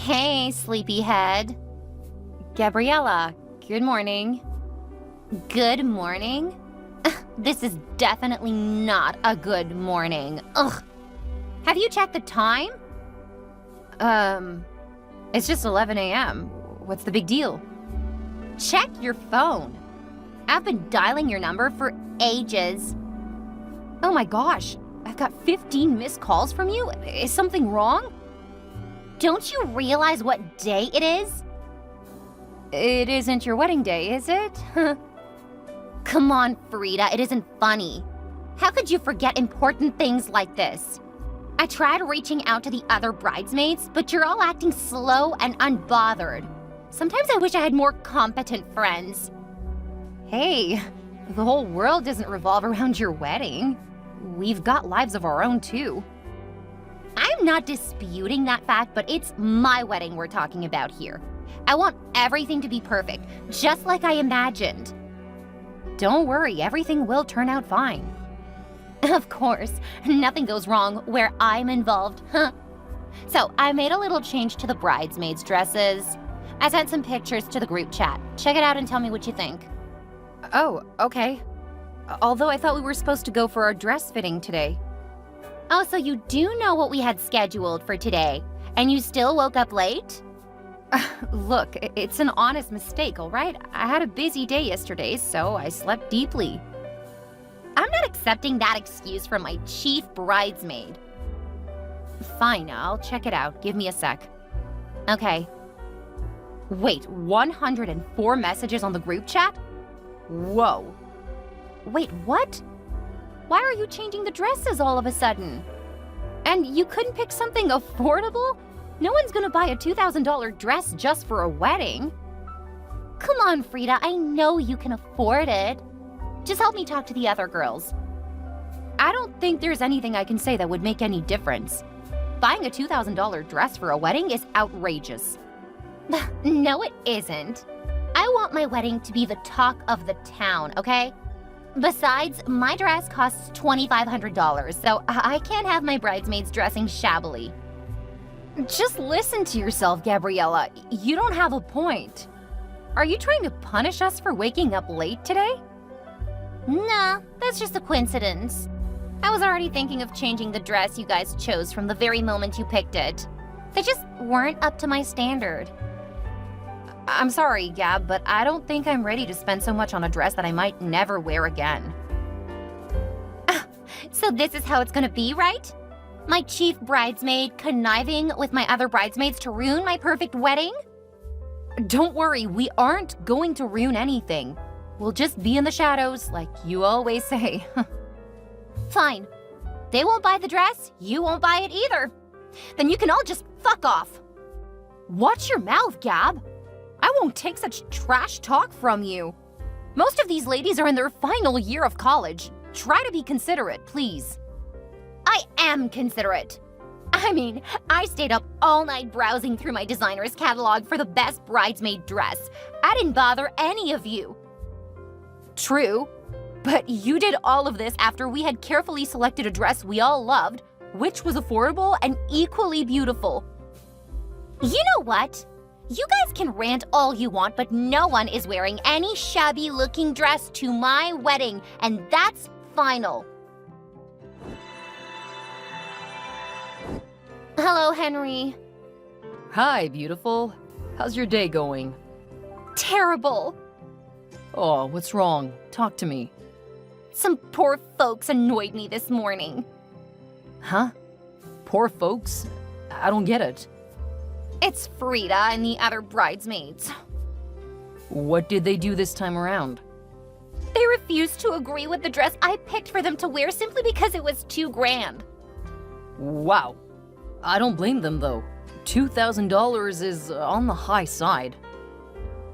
Hey, sleepyhead. Gabriella, good morning. Good morning? This is definitely not a good morning. Ugh. Have you checked the time? It's just 11 a.m. What's the big deal? Check your phone. I've been dialing your number for ages. Oh my gosh, I've got 15 missed calls from you. Is something wrong? Don't you realize what day it is? It isn't your wedding day, is it? Come on, Frida, it isn't funny. How could you forget important things like this? I tried reaching out to the other bridesmaids, but you're all acting slow and unbothered. Sometimes I wish I had more competent friends. Hey, the whole world doesn't revolve around your wedding. We've got lives of our own, too. I'm not disputing that fact, but it's my wedding we're talking about here. I want everything to be perfect, just like I imagined. Don't worry, everything will turn out fine. Of course, nothing goes wrong where I'm involved, huh? So, I made a little change to the bridesmaids' dresses. I sent some pictures to the group chat. Check it out and tell me what you think. Oh, okay. Although I thought we were supposed to go for our dress fitting today. Oh, so you do know what we had scheduled for today, and you still woke up late? Look, it's an honest mistake, all right? I had a busy day yesterday, so I slept deeply. I'm not accepting that excuse from my chief bridesmaid. Fine, I'll check it out. Give me a sec. Okay. Wait, 104 messages on the group chat? Whoa. Wait, what? Why are you changing the dresses all of a sudden? And you couldn't pick something affordable? No one's gonna buy a $2,000 dress just for a wedding. Come on, Frida, I know you can afford it. Just help me talk to the other girls. I don't think there's anything I can say that would make any difference. Buying a $2,000 dress for a wedding is outrageous. No, it isn't. I want my wedding to be the talk of the town, okay? Besides, my dress costs $2,500, so I can't have my bridesmaids dressing shabbily. Just listen to yourself, Gabriella. You don't have a point. Are you trying to punish us for waking up late today? Nah, that's just a coincidence. I was already thinking of changing the dress you guys chose from the very moment you picked it. They just weren't up to my standard. I'm sorry, Gab, but I don't think I'm ready to spend so much on a dress that I might never wear again. So this is how it's gonna be, right? My chief bridesmaid conniving with my other bridesmaids to ruin my perfect wedding? Don't worry, we aren't going to ruin anything. We'll just be in the shadows, like you always say. Fine. They won't buy the dress, you won't buy it either. Then you can all just fuck off. Watch your mouth, Gab. I won't take such trash talk from you. Most of these ladies are in their final year of college. Try to be considerate, please. I am considerate. I mean, I stayed up all night browsing through my designer's catalog for the best bridesmaid dress. I didn't bother any of you. True, but you did all of this after we had carefully selected a dress we all loved, which was affordable and equally beautiful. You know what? You guys can rant all you want, but no one is wearing any shabby-looking dress to my wedding, and that's final. Hello, Henry. Hi, beautiful. How's your day going? Terrible. Oh, what's wrong? Talk to me. Some poor folks annoyed me this morning. Huh? Poor folks? I don't get it. It's Frida and the other bridesmaids. What did they do this time around? They refused to agree with the dress I picked for them to wear simply because it was too grand. Wow. I don't blame them, though. $2,000 is on the high side.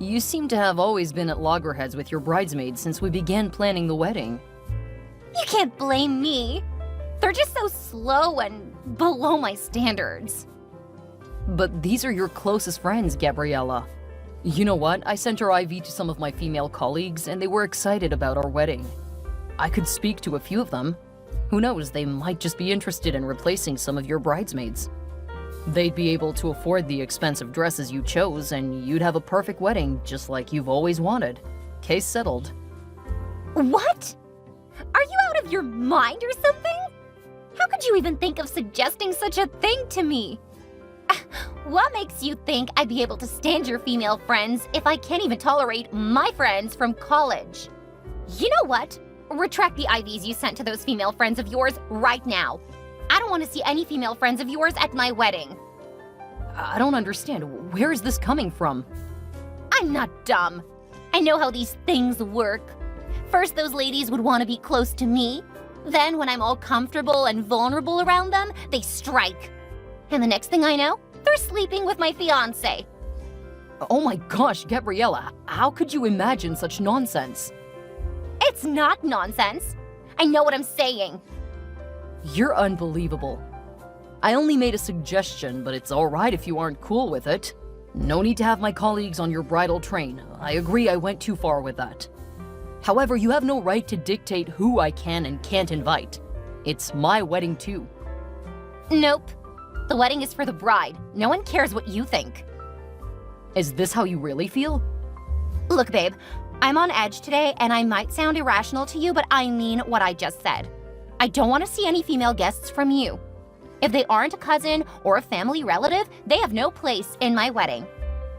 You seem to have always been at loggerheads with your bridesmaids since we began planning the wedding. You can't blame me. They're just so slow and below my standards. But these are your closest friends, Gabriella. You know what? I sent her IV to some of my female colleagues, and they were excited about our wedding. I could speak to a few of them. Who knows, they might just be interested in replacing some of your bridesmaids. They'd be able to afford the expensive dresses you chose, and you'd have a perfect wedding just like you've always wanted. Case settled. What? Are you out of your mind or something? How could you even think of suggesting such a thing to me? What makes you think I'd be able to stand your female friends if I can't even tolerate my friends from college? You know what? Retract the IVs you sent to those female friends of yours right now. I don't want to see any female friends of yours at my wedding. I don't understand. Where is this coming from? I'm not dumb. I know how these things work. First, those ladies would want to be close to me. Then, when I'm all comfortable and vulnerable around them, they strike. And the next thing I know, they're sleeping with my fiancé. Oh my gosh, Gabriella, how could you imagine such nonsense? It's not nonsense. I know what I'm saying. You're unbelievable. I only made a suggestion, but it's alright if you aren't cool with it. No need to have my colleagues on your bridal train. I agree I went too far with that. However, you have no right to dictate who I can and can't invite. It's my wedding too. Nope. The wedding is for the bride. No one cares what you think. Is this how you really feel? Look, babe, I'm on edge today, and I might sound irrational to you, but I mean what I just said. I don't want to see any female guests from you. If they aren't a cousin or a family relative, they have no place in my wedding.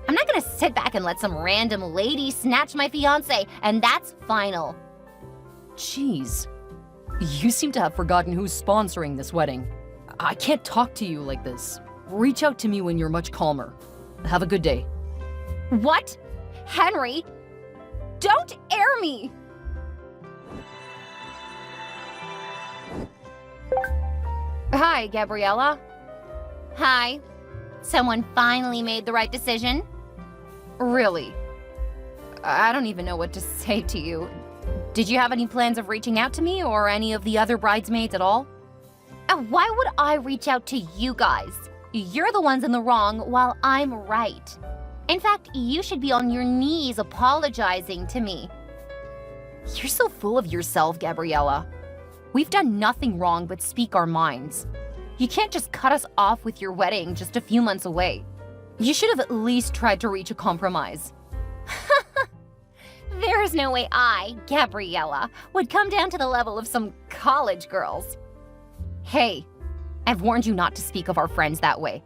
I'm not gonna sit back and let some random lady snatch my fiancé, and that's final. Jeez. You seem to have forgotten who's sponsoring this wedding. I can't talk to you like this. Reach out to me when you're much calmer. Have a good day. What? Henry? Don't air me! Hi, Gabriella. Hi. Someone finally made the right decision. Really? I don't even know what to say to you. Did you have any plans of reaching out to me or any of the other bridesmaids at all? Why would I reach out to you guys? You're the ones in the wrong while I'm right. In fact, you should be on your knees apologizing to me. You're so full of yourself, Gabriella. We've done nothing wrong but speak our minds. You can't just cut us off with your wedding just a few months away. You should have at least tried to reach a compromise. There is no way I, Gabriella, would come down to the level of some college girls. Hey, I've warned you not to speak of our friends that way.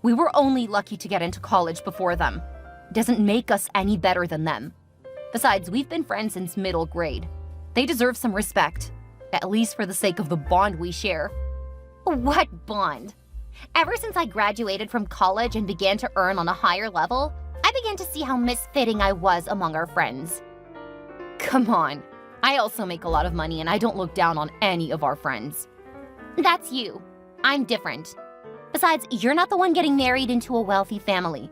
We were only lucky to get into college before them. It doesn't make us any better than them. Besides, we've been friends since middle grade. They deserve some respect, at least for the sake of the bond we share. What bond? Ever since I graduated from college and began to earn on a higher level, I began to see how misfitting I was among our friends. Come on, I also make a lot of money and I don't look down on any of our friends. That's you. I'm different. Besides, you're not the one getting married into a wealthy family.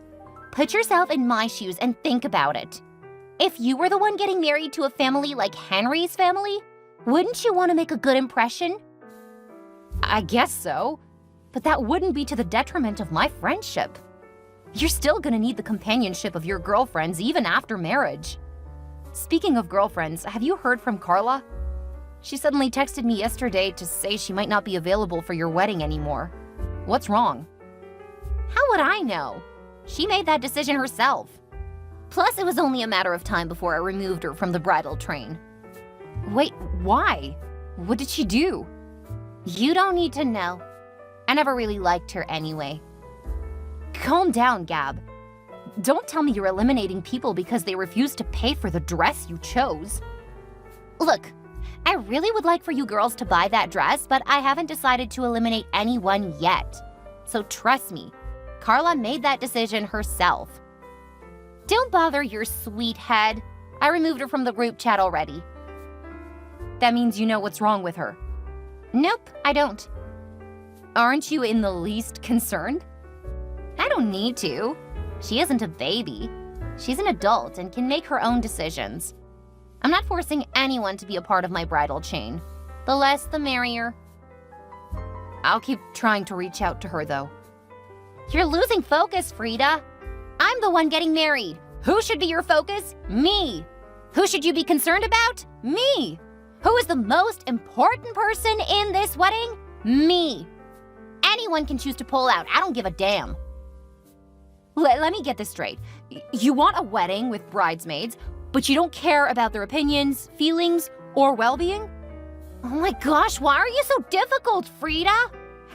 Put yourself in my shoes and think about it. If you were the one getting married to a family like Henry's family, wouldn't you want to make a good impression? I guess so, but that wouldn't be to the detriment of my friendship. You're still gonna need the companionship of your girlfriends even after marriage. Speaking of girlfriends, have you heard from Carla? She suddenly texted me yesterday to say she might not be available for your wedding anymore. What's wrong? How would I know? She made that decision herself. Plus, it was only a matter of time before I removed her from the bridal train. Wait, why? What did she do? You don't need to know. I never really liked her anyway. Calm down, Gab. Don't tell me you're eliminating people because they refuse to pay for the dress you chose. Look, I really would like for you girls to buy that dress, but I haven't decided to eliminate anyone yet. So trust me, Carla made that decision herself. Don't bother your sweet head. I removed her from the group chat already. That means you know what's wrong with her. Nope, I don't. Aren't you in the least concerned? I don't need to. She isn't a baby. She's an adult and can make her own decisions. I'm not forcing anyone to be a part of my bridal chain. The less, the merrier. I'll keep trying to reach out to her, though. You're losing focus, Frida. I'm the one getting married. Who should be your focus? Me. Who should you be concerned about? Me. Who is the most important person in this wedding? Me. Anyone can choose to pull out. I don't give a damn. Let me get this straight. You want a wedding with bridesmaids, but you don't care about their opinions, feelings, or well-being? Oh my gosh, why are you so difficult, Frida?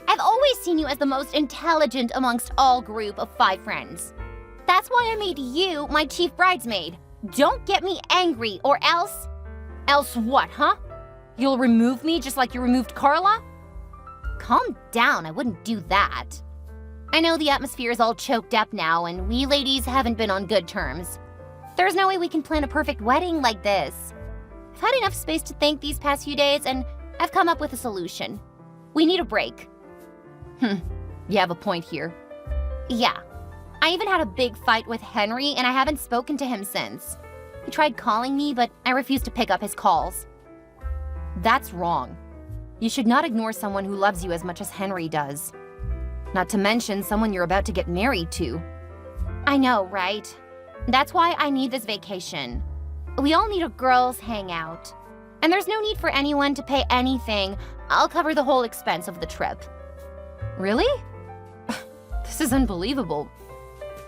I've always seen you as the most intelligent amongst all group of 5 friends. That's why I made you my chief bridesmaid. Don't get me angry, or else... Else what, huh? You'll remove me just like you removed Carla? Calm down, I wouldn't do that. I know the atmosphere is all choked up now, and we ladies haven't been on good terms. There's no way we can plan a perfect wedding like this. I've had enough space to think these past few days, and I've come up with a solution. We need a break. You have a point here. Yeah. I even had a big fight with Henry, and I haven't spoken to him since. He tried calling me, but I refused to pick up his calls. That's wrong. You should not ignore someone who loves you as much as Henry does. Not to mention someone you're about to get married to. I know, right? That's why I need this vacation. We all need a girls' hangout. And there's no need for anyone to pay anything. I'll cover the whole expense of the trip. Really? This is unbelievable.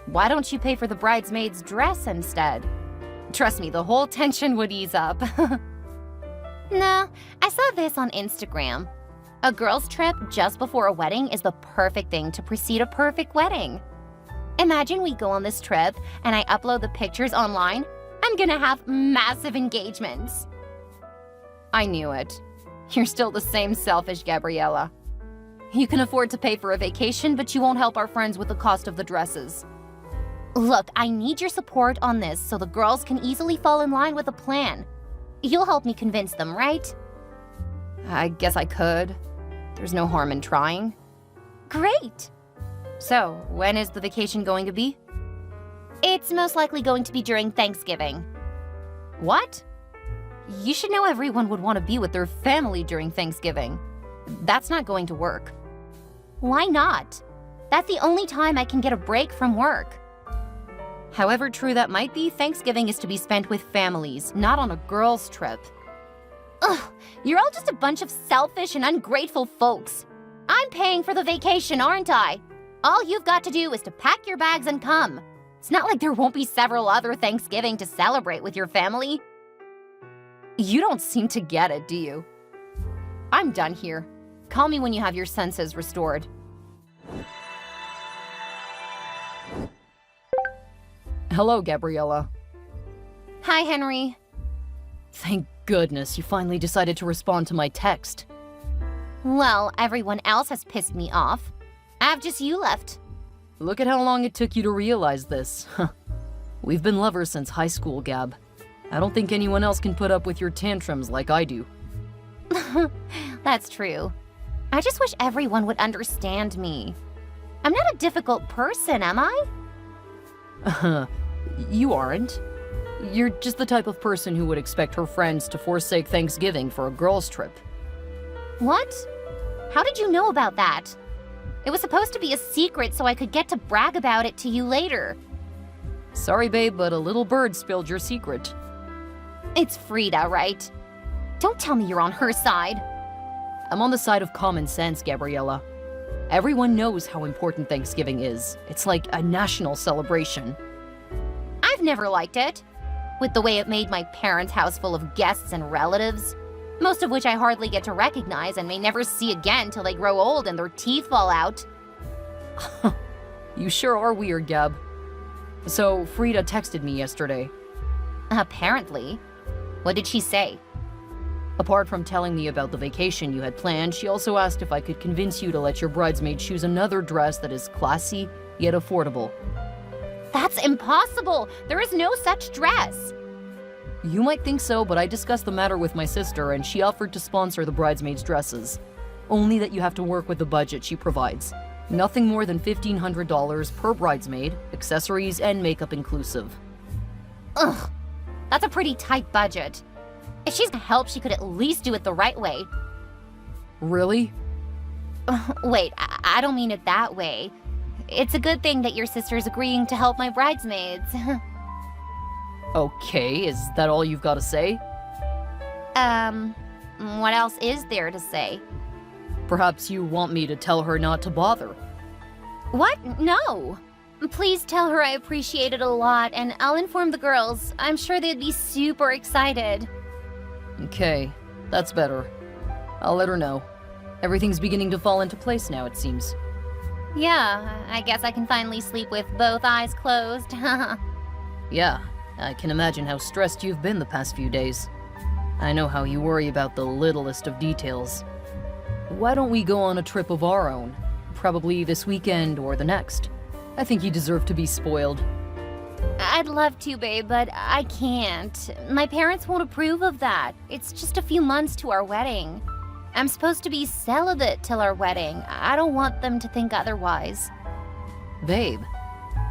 Why don't you pay for the bridesmaid's dress instead? Trust me, the whole tension would ease up. Nah, I saw this on Instagram. A girls' trip just before a wedding is the perfect thing to precede a perfect wedding. Imagine we go on this trip and I upload the pictures online. I'm gonna have massive engagements. I knew it. You're still the same selfish Gabriella. You can afford to pay for a vacation, but you won't help our friends with the cost of the dresses. Look, I need your support on this so the girls can easily fall in line with the plan. You'll help me convince them, right? I guess I could. There's no harm in trying. Great! So, when is the vacation going to be? It's most likely going to be during Thanksgiving. What? You should know everyone would want to be with their family during Thanksgiving. That's not going to work. Why not? That's the only time I can get a break from work. However true that might be, Thanksgiving is to be spent with families, not on a girls' trip. Ugh, you're all just a bunch of selfish and ungrateful folks. I'm paying for the vacation, aren't I? All you've got to do is to pack your bags and come. It's not like there won't be several other Thanksgiving to celebrate with your family. You don't seem to get it, do you? I'm done here. Call me when you have your senses restored. Hello, Gabriella. Hi, Henry. Thank goodness you finally decided to respond to my text. Well, everyone else has pissed me off. I've just you left. Look at how long it took you to realize this. We've been lovers since high school, Gab. I don't think anyone else can put up with your tantrums like I do. That's true. I just wish everyone would understand me. I'm not a difficult person, am I? You aren't. You're just the type of person who would expect her friends to forsake Thanksgiving for a girls' trip. What? How did you know about that? It was supposed to be a secret so I could get to brag about it to you later. Sorry, babe, but a little bird spilled your secret. It's Frida, right? Don't tell me you're on her side. I'm on the side of common sense, Gabriella. Everyone knows how important Thanksgiving is. It's like a national celebration. I've never liked it. With the way it made my parents' house full of guests and relatives, most of which I hardly get to recognize and may never see again till they grow old and their teeth fall out. You sure are weird, Gab. So, Frida texted me yesterday. Apparently. What did she say? Apart from telling me about the vacation you had planned, she also asked if I could convince you to let your bridesmaid choose another dress that is classy, yet affordable. That's impossible! There is no such dress! You might think so, but I discussed the matter with my sister and she offered to sponsor the bridesmaid's dresses. Only that you have to work with the budget she provides. Nothing more than $1,500 per bridesmaid, accessories and makeup inclusive. Ugh, that's a pretty tight budget. If she's gonna help, she could at least do it the right way. Really? Wait, I don't mean it that way. It's a good thing that your sister's agreeing to help my bridesmaids. Okay, is that all you've got to say? What else is there to say? Perhaps you want me to tell her not to bother. What? No. Please tell her I appreciate it a lot, and I'll inform the girls. I'm sure they'd be super excited. Okay, that's better. I'll let her know. Everything's beginning to fall into place now, it seems. Yeah, I guess I can finally sleep with both eyes closed. Yeah, I can imagine how stressed you've been the past few days. I know how you worry about the littlest of details. Why don't we go on a trip of our own? Probably this weekend or the next. I think you deserve to be spoiled. I'd love to, babe, but I can't. My parents won't approve of that. It's just a few months to our wedding. I'm supposed to be celibate till our wedding. I don't want them to think otherwise. Babe,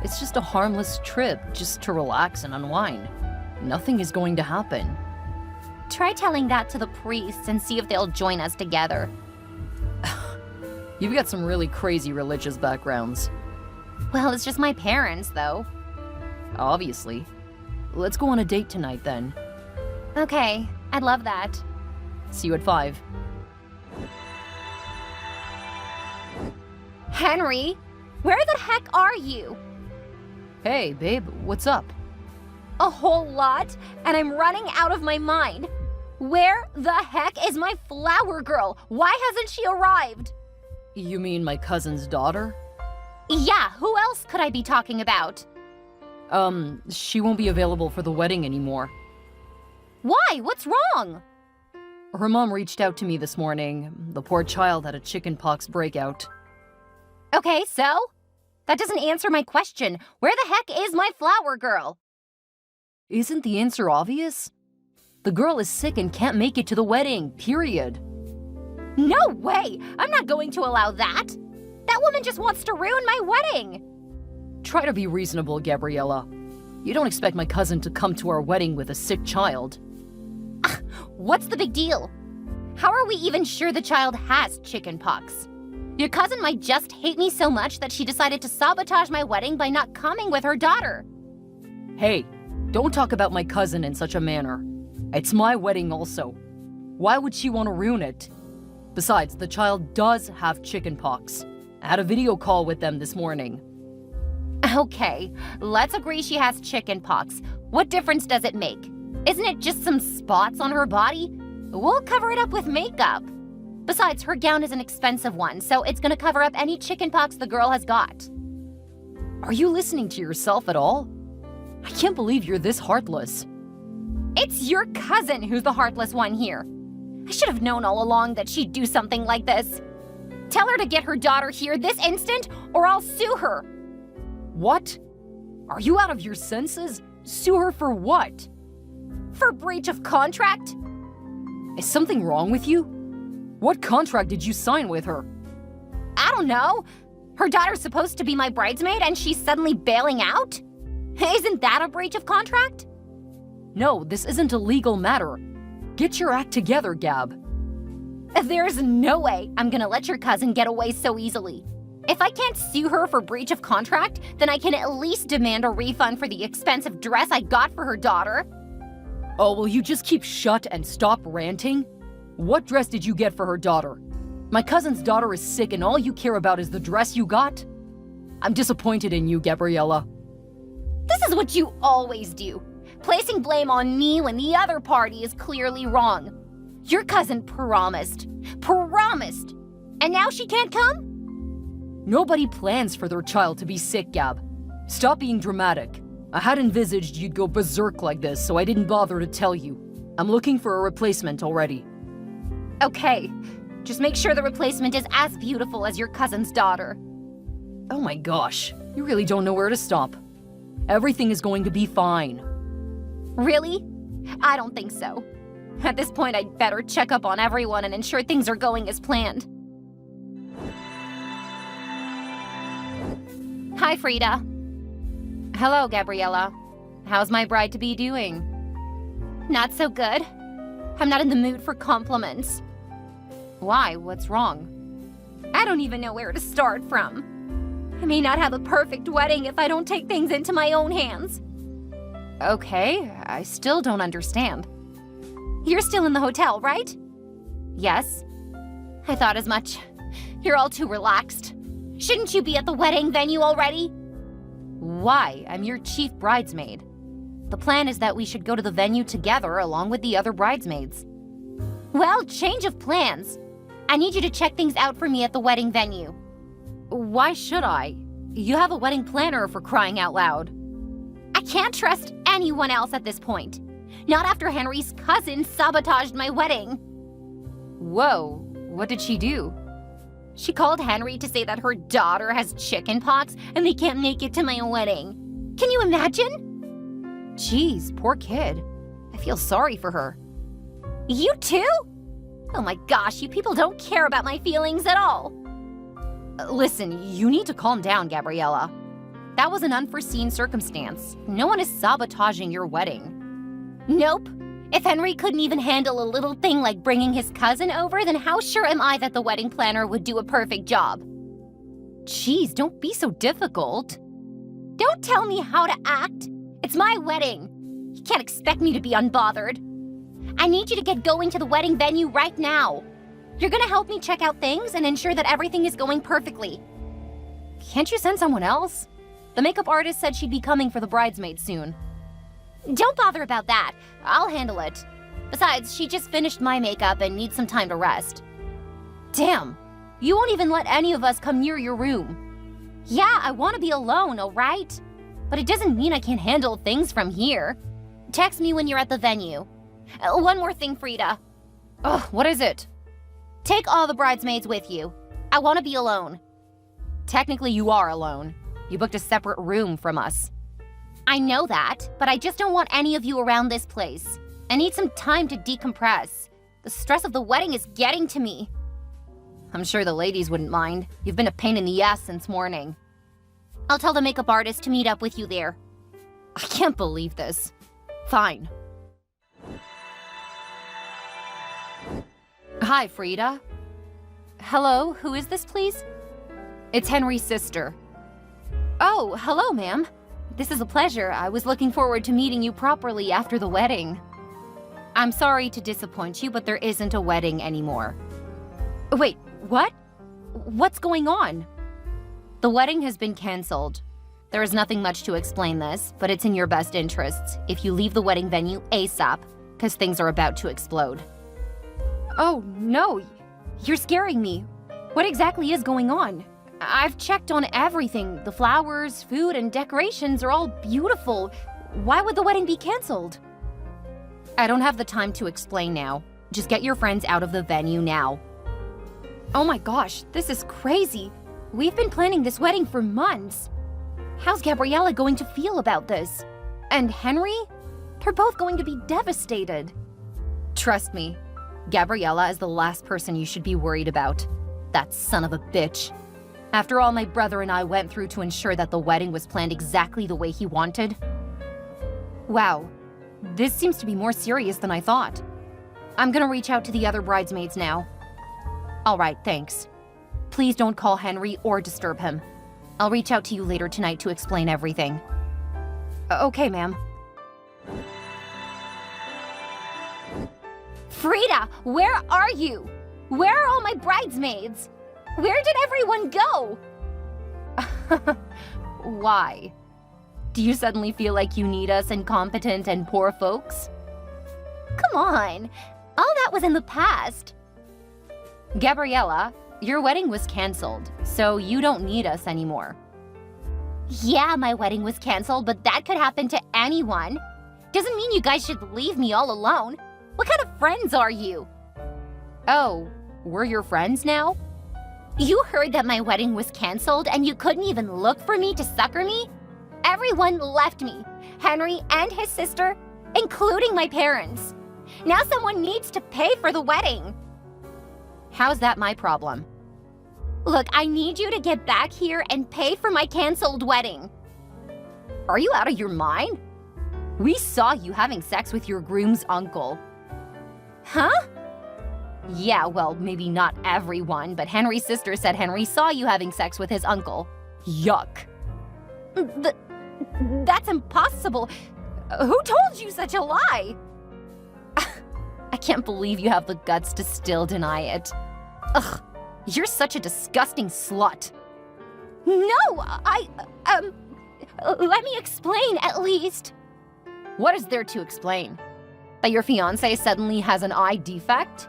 it's just a harmless trip, just to relax and unwind. Nothing is going to happen. Try telling that to the priests and see if they'll join us together. You've got some really crazy religious backgrounds. Well, it's just my parents, though. Obviously. Let's go on a date tonight, then. Okay, I'd love that. See you at 5. Henry, where the heck are you? Hey, babe, what's up? A whole lot, and I'm running out of my mind. Where the heck is my flower girl? Why hasn't she arrived? You mean my cousin's daughter? Yeah, who else could I be talking about? She won't be available for the wedding anymore. Why? What's wrong? Her mom reached out to me this morning. The poor child had a chickenpox breakout. Okay, so? That doesn't answer my question. Where the heck is my flower girl? Isn't the answer obvious? The girl is sick and can't make it to the wedding, period. No way! I'm not going to allow that! That woman just wants to ruin my wedding! Try to be reasonable, Gabriella. You don't expect my cousin to come to our wedding with a sick child. What's the big deal? How are we even sure the child has chickenpox? Your cousin might just hate me so much that she decided to sabotage my wedding by not coming with her daughter. Hey, don't talk about my cousin in such a manner. It's my wedding also. Why would she want to ruin it? Besides, the child does have chickenpox. I had a video call with them this morning. Okay, let's agree she has chickenpox. What difference does it make? Isn't it just some spots on her body? We'll cover it up with makeup. Besides, her gown is an expensive one, so it's gonna cover up any chickenpox the girl has got. Are you listening to yourself at all? I can't believe you're this heartless. It's your cousin who's the heartless one here. I should have known all along that she'd do something like this. Tell her to get her daughter here this instant, or I'll sue her. What? Are you out of your senses? Sue her for what? For breach of contract? Is something wrong with you? What contract did you sign with her? I don't know. Her daughter's supposed to be my bridesmaid and she's suddenly bailing out? Isn't that a breach of contract? No, this isn't a legal matter. Get your act together, Gab. There's no way I'm gonna let your cousin get away so easily. If I can't sue her for breach of contract, then I can at least demand a refund for the expensive dress I got for her daughter. Oh, will you just keep shut and stop ranting? What dress did you get for her daughter? My cousin's daughter is sick and all you care about is the dress you got? I'm disappointed in you, Gabriella. This is what you always do. Placing blame on me when the other party is clearly wrong. Your cousin promised. Promised! And now she can't come? Nobody plans for their child to be sick, Gab. Stop being dramatic. I had envisaged you'd go berserk like this, so I didn't bother to tell you. I'm looking for a replacement already. Okay, just make sure the replacement is as beautiful as your cousin's daughter. Oh my gosh, you really don't know where to stop. Everything is going to be fine. Really? I don't think so. At this point, I'd better check up on everyone and ensure things are going as planned. Hi, Frida. Hello, Gabriella. How's my bride-to-be doing? Not so good. I'm not in the mood for compliments. Why? What's wrong? I don't even know where to start from. I may not have a perfect wedding if I don't take things into my own hands. Okay, I still don't understand. You're still in the hotel, right? Yes. I thought as much. You're all too relaxed. Shouldn't you be at the wedding venue already? Why? I'm your chief bridesmaid. The plan is that we should go to the venue together along with the other bridesmaids. Well, change of plans. I need you to check things out for me at the wedding venue. Why should I? You have a wedding planner, for crying out loud. I can't trust anyone else at this point. Not after Henry's cousin sabotaged my wedding. Whoa, what did she do? She called Henry to say that her daughter has chicken pox and they can't make it to my wedding. Can you imagine? Jeez, poor kid. I feel sorry for her. You too? Oh my gosh, you people don't care about my feelings at all. Listen, you need to calm down, Gabriella. That was an unforeseen circumstance. No one is sabotaging your wedding. Nope. If Henry couldn't even handle a little thing like bringing his cousin over, then how sure am I that the wedding planner would do a perfect job? Jeez, don't be so difficult. Don't tell me how to act. It's my wedding. You can't expect me to be unbothered. I need you to get going to the wedding venue right now. You're gonna help me check out things and ensure that everything is going perfectly. Can't you send someone else? The makeup artist said she'd be coming for the bridesmaids soon. Don't bother about that. I'll handle it. Besides, she just finished my makeup and needs some time to rest. Damn, you won't even let any of us come near your room. Yeah, I want to be alone, all right? But it doesn't mean I can't handle things from here. Text me when you're at the venue. One more thing, Frida. Ugh, what is it? Take all the bridesmaids with you. I want to be alone. Technically, you are alone. You booked a separate room from us. I know that, but I just don't want any of you around this place. I need some time to decompress. The stress of the wedding is getting to me. I'm sure the ladies wouldn't mind. You've been a pain in the ass since morning. I'll tell the makeup artist to meet up with you there. I can't believe this. Fine. Hi, Frida. Hello, who is this, please? It's Henry's sister. Oh, hello, ma'am. This is a pleasure. I was looking forward to meeting you properly after the wedding. I'm sorry to disappoint you, but there isn't a wedding anymore. Wait, what? What's going on? The wedding has been canceled. There is nothing much to explain this, but it's in your best interests if you leave the wedding venue ASAP, because things are about to explode. Oh, no. You're scaring me. What exactly is going on? I've checked on everything. The flowers, food, and decorations are all beautiful. Why would the wedding be canceled? I don't have the time to explain now. Just get your friends out of the venue now. Oh my gosh, this is crazy. We've been planning this wedding for months. How's Gabriella going to feel about this? And Henry? They're both going to be devastated. Trust me, Gabriella is the last person you should be worried about. That son of a bitch. After all my brother and I went through to ensure that the wedding was planned exactly the way he wanted. Wow, this seems to be more serious than I thought. I'm gonna reach out to the other bridesmaids now. All right, thanks. Please don't call Henry or disturb him. I'll reach out to you later tonight to explain everything. Okay, ma'am. Frida, where are you? Where are all my bridesmaids? Where did everyone go? Why? Do you suddenly feel like you need us incompetent and poor folks? Come on, all that was in the past. Gabriella, your wedding was canceled, so you don't need us anymore. Yeah, my wedding was canceled, but that could happen to anyone. Doesn't mean you guys should leave me all alone. What kind of friends are you? Oh, we're your friends now? You heard that my wedding was canceled and you couldn't even look for me to succor me? Everyone left me, Henry and his sister, including my parents. Now someone needs to pay for the wedding. How's that my problem? Look, I need you to get back here and pay for my canceled wedding. Are you out of your mind? We saw you having sex with your groom's uncle. Huh? Yeah, well, maybe not everyone, but Henry's sister said Henry saw you having sex with his uncle. Yuck. That's impossible. Who told you such a lie? I can't believe you have the guts to still deny it. Ugh, You're such a disgusting slut. No, let me explain at least. What is there to explain? That your fiancé suddenly has an eye defect?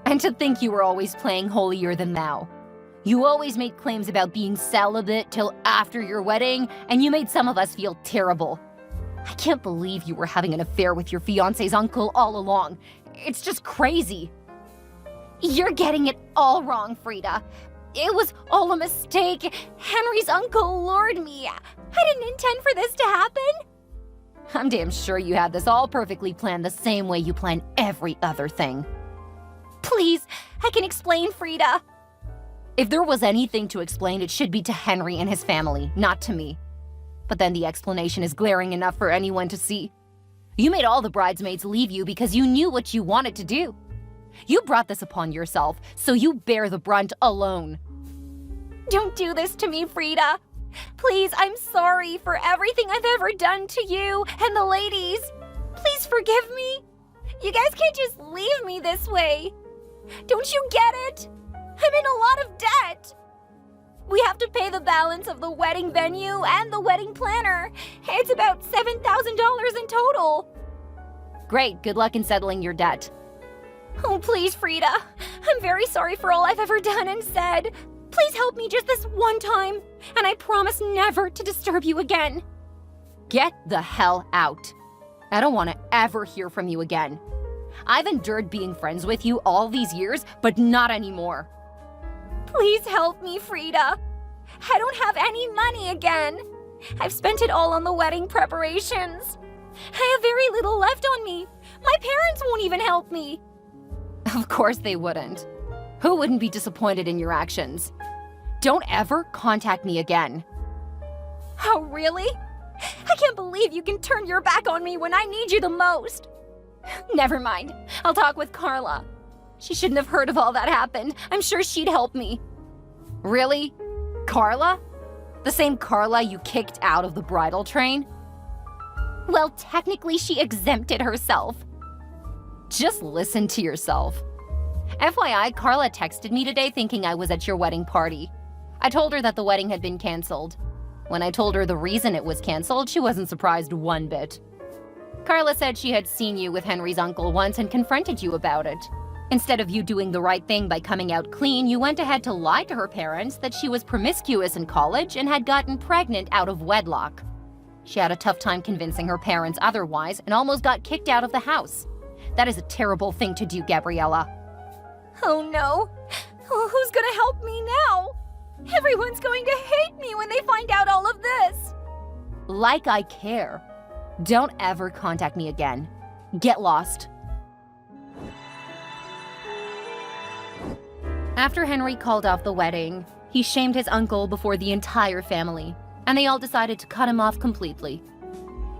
And to think you were always playing holier than thou. You always made claims about being celibate till after your wedding, and you made some of us feel terrible. I can't believe you were having an affair with your fiancé's uncle all along. It's just crazy. You're getting it all wrong, Frida. It was all a mistake. Henry's uncle lured me. I didn't intend for this to happen. I'm damn sure you had this all perfectly planned the same way you plan every other thing. Please, I can explain, Frida. If there was anything to explain, it should be to Henry and his family, not to me. But then the explanation is glaring enough for anyone to see. You made all the bridesmaids leave you because you knew what you wanted to do. You brought this upon yourself, so you bear the brunt alone. Don't do this to me, Frida. Please, I'm sorry for everything I've ever done to you and the ladies. Please forgive me. You guys can't just leave me this way. Don't you get it? I'm in a lot of debt. We have to pay the balance of the wedding venue and the wedding planner. It's about $7,000 in total. Great, good luck in settling your debt. Oh, please, Frida. I'm very sorry for all I've ever done and said. Please help me just this one time, and I promise never to disturb you again. Get the hell out. I don't want to ever hear from you again. I've endured being friends with you all these years, but not anymore. Please help me, Frida. I don't have any money again. I've spent it all on the wedding preparations. I have very little left on me. My parents won't even help me. Of course they wouldn't. Who wouldn't be disappointed in your actions? Don't ever contact me again. Oh, really? I can't believe you can turn your back on me when I need you the most. Never mind. I'll talk with Carla. She shouldn't have heard of all that happened. I'm sure she'd help me. Really? Carla? The same Carla you kicked out of the bridal train? Well, technically she exempted herself. Just listen to yourself. FYI, Carla texted me today thinking I was at your wedding party. I told her that the wedding had been canceled. When I told her the reason it was canceled, she wasn't surprised one bit. Carla said she had seen you with Henry's uncle once and confronted you about it. Instead of you doing the right thing by coming out clean, you went ahead to lie to her parents that she was promiscuous in college and had gotten pregnant out of wedlock. She had a tough time convincing her parents otherwise and almost got kicked out of the house. That is a terrible thing to do, Gabriella. Oh no! Who's gonna help me now? Everyone's going to hate me when they find out all of this! Like I care. Don't ever contact me again. Get lost. After Henry called off the wedding, he shamed his uncle before the entire family, and they all decided to cut him off completely.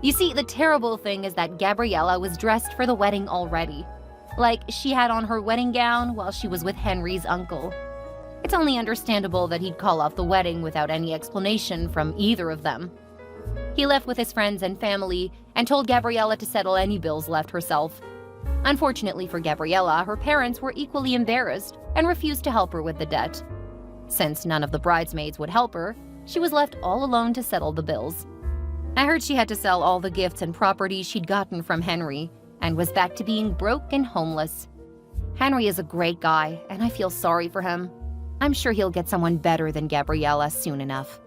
You see, the terrible thing is that Gabriella was dressed for the wedding already. Like, she had on her wedding gown while she was with Henry's uncle. It's only understandable that he'd call off the wedding without any explanation from either of them. He left with his friends and family and told Gabriella to settle any bills left herself. Unfortunately for Gabriella, her parents were equally embarrassed and refused to help her with the debt. Since none of the bridesmaids would help her, she was left all alone to settle the bills. I heard she had to sell all the gifts and property she'd gotten from Henry and was back to being broke and homeless. Henry is a great guy, and I feel sorry for him. I'm sure he'll get someone better than Gabriella soon enough.